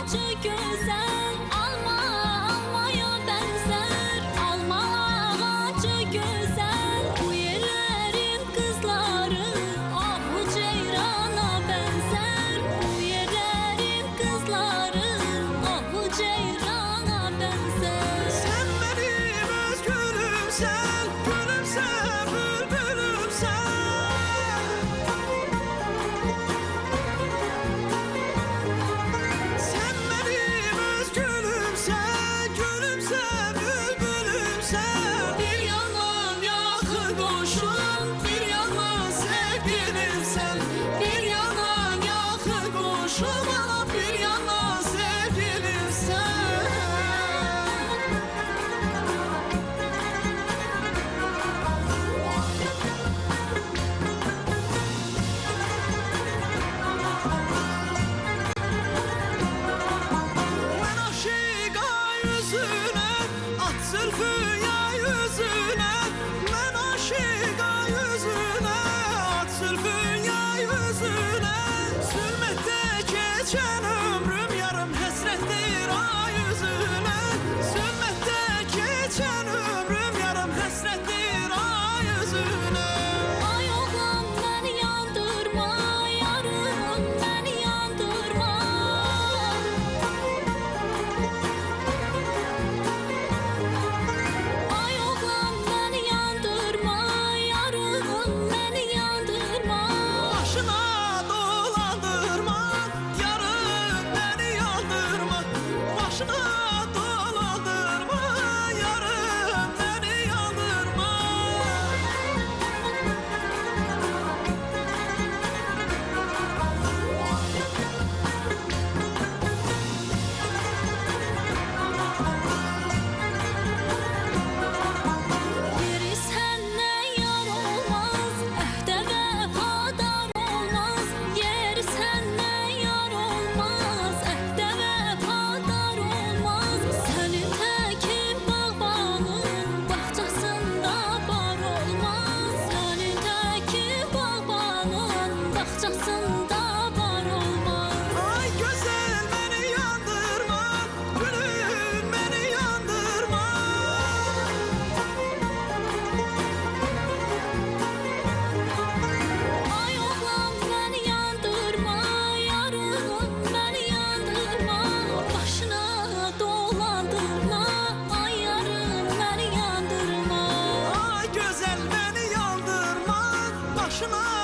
ağacı güzel, alma almaya benzer. Alma ağacı güzel, bu yerlerin kızları Ahu Ceyrana benzer. Bu yerlerin kızları Ahu Ceyrana benzer. Sen benim öz gülümsen, gülümsen, bülbülümsen. Sen benim öz gülümsen, gülümsen, bülbülümsen. Bir yandan yakı koşum, bir yandan sevgilimsen. Bir yandan yakı koşum, bir yandan sevgilimsen. Ben aşığa yüzüne, at zülfüya yüzüne. Ben aşığa yüzüne, at zülfüya yüzüne. Zulmette geçen ömrüm yarım hasrettir ay yüzüne. Zulmette geçen ömrüm yarım hasrettir ay yüzüne. Ay oğlan beni yandırma, yarım beni yandırma. Ay oğlan beni yandırma, yarım beni yandırma. Başına dolandırma, yarım beni yandırma. Başına dolandırma, yarım beni yandırma. Yeri senden yar olmaz, ehde vefadar olmaz. Yeri senden yar olmaz, ehde vefadar olmaz. Senin tekin bağbanın bahçesinde bar olmaz. Senin tekin bağbanın bahçesinde bar olmaz. Ay güzel beni yandırma, gülüm beni yandırma. Ay oğlan beni yandırma, yarım beni yandırma. Başına dolandırma, ay yarım beni yandırma. Ay güzel beni yandırma, başına